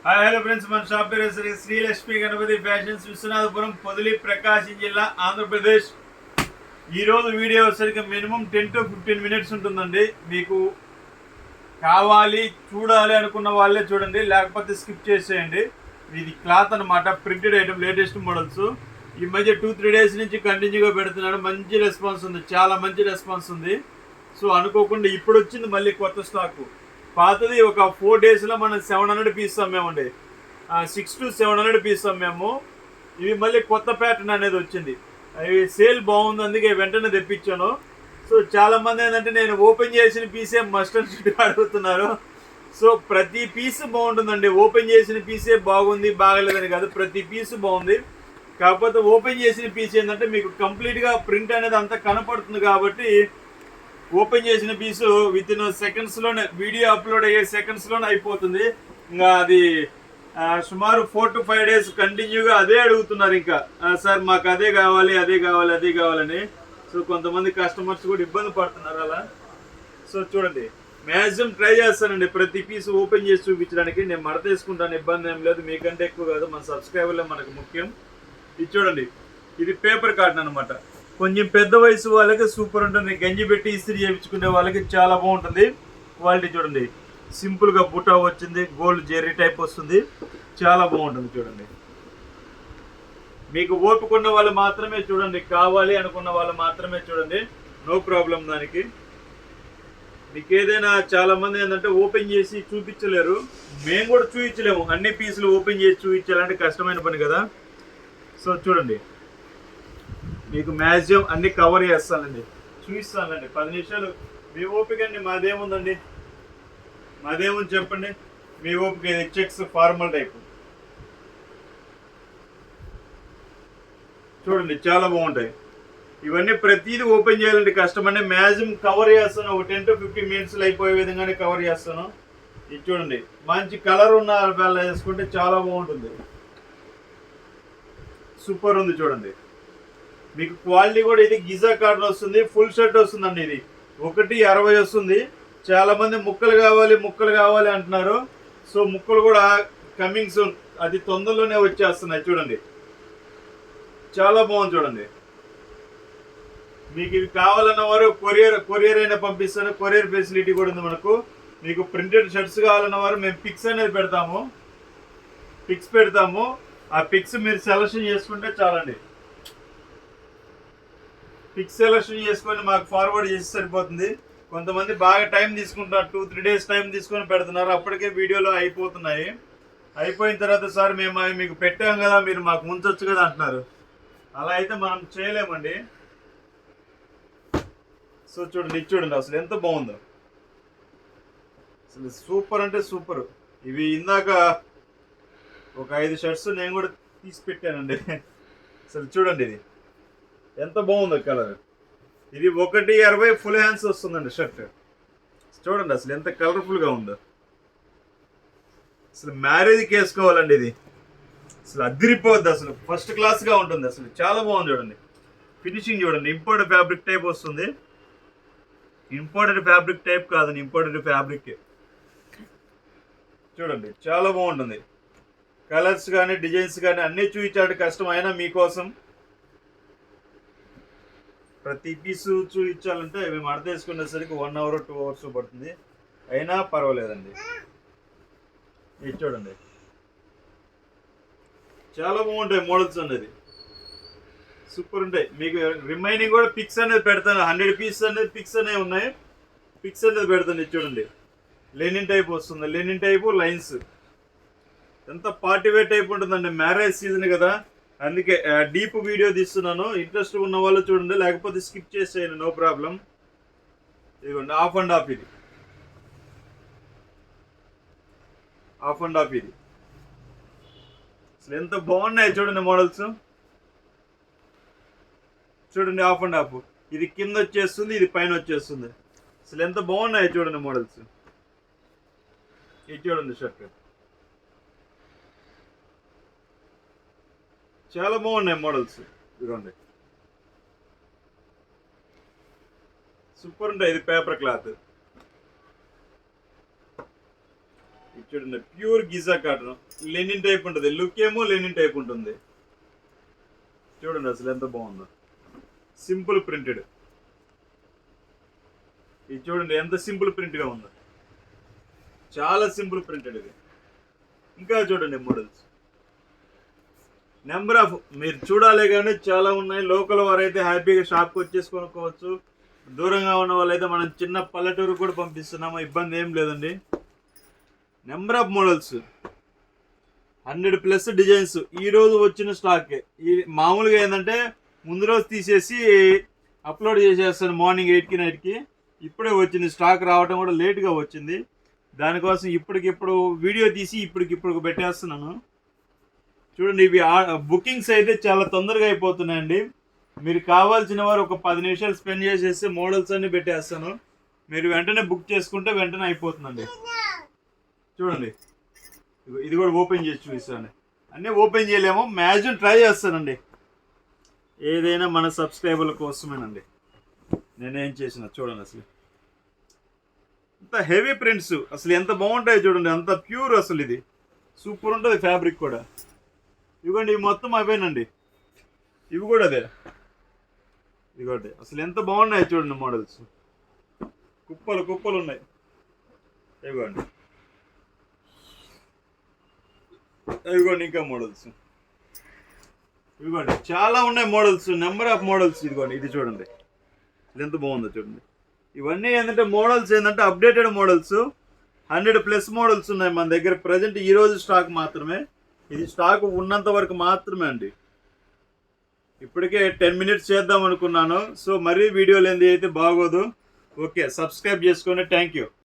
Hi hello friends, మన shop పేరు Srilakshmi Ganapati fashions, Viswanathapuram, Podili, ప్రకాశం జిల్లా, ఆంధ్రప్రదేశ్. ఈరోజు వీడియో వచ్చేసరికి మినిమం 10 to 15 మినిట్స్ ఉంటుందండి. మీకు కావాలి చూడాలి అనుకున్న వాళ్ళే చూడండి, లేకపోతే స్కిప్ చేసేయండి. ఇది క్లాత్ అనమాట, ప్రింటెడ్ ఐటమ్, లేటెస్ట్ మోడల్స్. ఈ మధ్య 2-3 డేస్ నుంచి కంటిన్యూగా పెడుతున్నాడు. మంచి రెస్పాన్స్ ఉంది, చాలా మంచి రెస్పాన్స్ ఉంది. సో అనుకోకుండా ఇప్పుడు వచ్చింది మళ్ళీ కొత్త స్టాకు. పాతది ఒక 4 డేస్లో మనం 700 పీస్ అమ్మామండి. 6 to 700 పీస్ అమ్మాము. ఇవి మళ్ళీ కొత్త ప్యాటర్న్ అనేది వచ్చింది. అవి సేల్ బాగుంది, అందుకే వెంటనే తెప్పించాను. సో చాలామంది ఏంటంటే నేను ఓపెన్ చేసిన పీసే మస్ట్ అండ్ షుడ్ అడుగుతున్నారు. సో ప్రతి పీస్ బాగుంటుందండి. ఓపెన్ చేసిన పీసే బాగుంది బాగలేదని కాదు, ప్రతి పీస్ బాగుంది. కాకపోతే ఓపెన్ చేసిన పీస్ ఏంటంటే మీకు కంప్లీట్గా ప్రింట్ అనేది అంతా కనపడుతుంది కాబట్టి ఓపెన్ చేసిన పీసు విత్ ఇన్ సెకండ్స్లోనే, వీడియో అప్లోడ్ అయ్యే సెకండ్స్లోనే అయిపోతుంది. ఇంకా అది సుమారు 4 to 5 డేస్ కంటిన్యూగా అదే అడుగుతున్నారు. ఇంకా సార్ మాకు అదే కావాలి అదే కావాలి అదే కావాలని. సో కొంతమంది కస్టమర్స్ కూడా ఇబ్బంది పడుతున్నారు అలా. సో చూడండి, మ్యాక్సిమం ట్రై చేస్తానండి ప్రతి పీస్ ఓపెన్ చేసి చూపించడానికి. నేను మడత వేసుకుంటాను, ఇబ్బంది ఏం లేదు. మీకంటే ఎక్కువ కాదు, మన సబ్స్క్రైబర్లే మనకు ముఖ్యం. ఇది చూడండి, ఇది పేపర్ కాటన్ అనమాట. కొంచెం పెద్ద వయసు వాళ్ళకి సూపర్ ఉంటుంది. గంజి పెట్టి ఇస్త్రీ చేయించుకునే వాళ్ళకి చాలా బాగుంటుంది. క్వాలిటీ చూడండి, సింపుల్గా బుటా వచ్చింది, గోల్డ్ జెర్రీ టైప్ వస్తుంది, చాలా బాగుంటుంది. చూడండి, మీకు ఓపుకున్న వాళ్ళు మాత్రమే చూడండి, కావాలి అనుకున్న వాళ్ళు మాత్రమే చూడండి, నో ప్రాబ్లం. దానికి మీకు ఏదైనా చాలా మంది ఏంటంటే ఓపెన్ చేసి చూపించలేరు, మేము కూడా చూపించలేము. అన్ని పీసులు ఓపెన్ చేసి చూపించాలంటే కష్టమైన పని కదా. సో చూడండి, మీకు మ్యాక్సిమం అన్ని కవర్ చేస్తానండి, చూపిస్తానండి. 10 నిమిషాలు మీ ఓపిక అండి. మాదేముందండి, మాదేముంది చెప్పండి. మీ ఓపిక. ఇది చెక్స్ ఫార్మల్ టైప్ చూడండి, చాలా బాగుంటాయి. ఇవన్నీ ప్రతిదీ ఓపెన్ చేయాలంటే కష్టం అండి. మ్యాక్సిమం కవర్ చేస్తాను, ఒక 10 to 15 మినిట్స్లో అయిపోయే విధంగానే కవర్ చేస్తాను. ఇది చూడండి, మంచి కలర్ ఉన్న వేళ వేసుకుంటే చాలా బాగుంటుంది, సూపర్ ఉంది. చూడండి, మీకు క్వాలిటీ కూడా ఇది గిజా కాటన్ వస్తుంది, ఫుల్ షర్ట్ వస్తుందండి. ఇది 1.60 వస్తుంది. చాలా మంది ముక్కలు కావాలి అంటున్నారు. సో ముక్కలు కూడా కమింగ్ సూన్, అది తొందరలోనే వచ్చేస్తున్నాయి. చూడండి, చాలా బాగుంది. చూడండి, మీకు ఇవి కావాలన్న వారు కొరియర్ అయినా పంపిస్తాను. కొరియర్ ఫెసిలిటీ కూడా ఉంది మనకు. మీకు ప్రింటెడ్ షర్ట్స్ కావాలన్న వారు మేము పిక్స్ అనేది పెడతాము. ఆ పిక్స్ మీరు సెలెక్షన్ చేసుకుంటే చాలండి. పిక్స్ సెలెక్షన్ చేసుకొని మాకు ఫార్వర్డ్ చేసి సరిపోతుంది. కొంతమంది బాగా టైం తీసుకుంటారు, 2-3 డేస్ టైం తీసుకొని పెడుతున్నారు. అప్పటికే వీడియోలో అయిపోతున్నాయి. అయిపోయిన తర్వాత సార్ మేము అవి మీకు పెట్టాం కదా, మీరు మాకు ముంచొచ్చు కదా అంటున్నారు. అలా అయితే మనం చేయలేమండి. సో చూడండి, చూడండి అసలు ఎంత బాగుందో. అసలు సూపర్ అంటే సూపర్. ఇవి ఇందాక ఒక 5 షర్ట్స్ నేను కూడా తీసి పెట్టానండి. అసలు చూడండి, ఇది ఎంత బాగుందో కలర్. ఇది 1.60 ఫుల్ హ్యాండ్స్ వస్తుందండి షర్ట్. చూడండి అసలు ఎంత కలర్ఫుల్గా ఉందో. అసలు మ్యారేజ్కి వేసుకోవాలండి. ఇది అసలు అదిరిపోద్ది, అసలు ఫస్ట్ క్లాస్గా ఉంటుంది. అసలు చాలా బాగుంది. చూడండి, ఫినిషింగ్ చూడండి. ఇంపోర్టెడ్ ఫ్యాబ్రిక్ టైప్ వస్తుంది. ఇంపోర్టెడ్ ఫ్యాబ్రిక్ టైప్ కాదండి, ఇంపోర్టెడ్ ఫ్యాబ్రిక్. చూడండి, చాలా బాగుంటుంది. కలర్స్ కానీ డిజైన్స్ కానీ అన్నీ చూపించాలంటే కష్టం, అయినా మీకోసం ప్రతి పీసు చూపించాలంటే మేము అర్థం చేసుకునేసరికి 1 hour 2 hours పడుతుంది. అయినా పర్వాలేదండి. ఇది చూడండి, చాలా బాగుంటాయి మోడల్స్ అనేది, సూపర్ ఉంటాయి. మీకు రిమైనింగ్ కూడా పిక్స్ అనేది పెడతాను. 100 పీసెస్ అనేది పిక్స్ అనేవి ఉన్నాయి, పిక్స్ అనేది పెడతాను. చూడండి, లెనిన్ టైప్ వస్తుంది, లెనిన్ టైపు లైన్స్. ఎంత పార్టీ వేర్ టైప్ ఉంటుందండి. మ్యారేజ్ సీజన్ కదా, అందుకే డీప్ వీడియో తీస్తున్నాను. ఇంట్రెస్ట్ ఉన్న వాళ్ళు చూడండి, లేకపోతే స్కిప్ చేసేయండి, నో ప్రాబ్లం. ఇదిగోండి, హాఫ్ అండ్ హాఫ్. ఇది హాఫ్ అండ్ హాఫ్. ఇది అసలు ఎంత బాగున్నాయి చూడండి మోడల్స్. చూడండి, హాఫ్ అండ్ హాఫ్. ఇది కింద వచ్చేస్తుంది, ఇది పైన వచ్చేస్తుంది. అసలు ఎంత బాగున్నాయి చూడండి మోడల్స్. ఇది చూడండి షర్ట్, చాలా బాగున్నాయి మోడల్స్. ఇదిగోండి, సూపర్ ఉంటాయి. ఇది పేపర్ క్లాత్. ఇది చూడండి, pure Giza cotton, Lenin type ఉంటుంది. లుక్ ఏమో లెనిన్ టైప్ ఉంటుంది. చూడండి అసలు ఎంత బాగుందో, సింపుల్ ప్రింటెడ్. ఇది చూడండి ఎంత సింపుల్ ప్రింట్గా ఉందో, చాలా సింపుల్ ప్రింటెడ్ ఇది. ఇంకా చూడండి మోడల్స్, నెంబర్ ఆఫ్ మీరు చూడాలి కానీ చాలా ఉన్నాయి. లోకల్ వారైతే హ్యాపీగా షాప్కి వచ్చేసి కొనుక్కోవచ్చు. దూరంగా ఉన్న వాళ్ళైతే మనం చిన్న పల్లెటూరు కూడా పంపిస్తున్నాము, ఇబ్బంది ఏం లేదండి. నెంబర్ ఆఫ్ మోడల్స్, 100+ డిజైన్స్ ఈరోజు వచ్చిన స్టాకే. ఈ మామూలుగా ఏంటంటే ముందు రోజు తీసేసి అప్లోడ్ చేసేస్తాను మార్నింగ్ 8కి 9కి. ఇప్పుడే వచ్చింది స్టాక్, రావడం కూడా లేట్గా వచ్చింది. దానికోసం ఇప్పటికిప్పుడు వీడియో తీసి ఇప్పటికిప్పుడు పెట్టేస్తున్నాను. చూడండి, ఇవి బుకింగ్స్ అయితే చాలా తొందరగా అయిపోతున్నాయండి. మీరు కావాల్సిన వారు ఒక 10 నిమిషాలు స్పెండ్ చేసేసి మోడల్స్ అన్ని పెట్టేస్తాను. మీరు వెంటనే బుక్ చేసుకుంటే వెంటనే అయిపోతుందండి. చూడండి, ఇది కూడా ఓపెన్ చేసి చూపిస్తాను. అన్నీ ఓపెన్ చేయలేము, మ్యాక్సిమం ట్రై చేస్తానండి. ఏదైనా మన సబ్స్క్రైబర్ల కోసమేనండి నేనేం చేసిన. చూడండి అసలు ఇంత హెవీ ప్రింట్స్, అసలు ఎంత బాగుంటాయి చూడండి, అంత ప్యూర్. అసలు ఇది సూపర్ ఉంటుంది, ఫ్యాబ్రిక్ కూడా. ఇవ్వండి, ఇవి మొత్తం అవేనండి, ఇవి కూడా అదే. ఇదిగోండి అసలు ఎంత బాగున్నాయి చూడండి మోడల్స్, కుప్పలు కుప్పలు ఉన్నాయి. ఇవ్వండి ఇదిగోండి ఇంకా మోడల్స్, ఇదిగోండి చాలా ఉన్నాయి మోడల్స్, నెంబర్ ఆఫ్ మోడల్స్. ఇదిగోండి ఇది చూడండి ఎంత బాగుందో చూడండి. ఇవన్నీ ఏంటంటే మోడల్స్ ఏంటంటే అప్డేటెడ్ మోడల్స్, 100+ మోడల్స్ ఉన్నాయి మన దగ్గర ప్రజెంట్. ఈరోజు స్టాక్ మాత్రమే, ఇది స్టాక్ ఉన్నంత వరకు మాత్రమే అండి. ఇప్పటికే 10 మినిట్స్ చేద్దాం అనుకున్నాను. సో మరీ వీడియోలు ఏంది అయితే బాగోదు. ఓకే, సబ్స్క్రైబ్ చేసుకోండి. Thank you.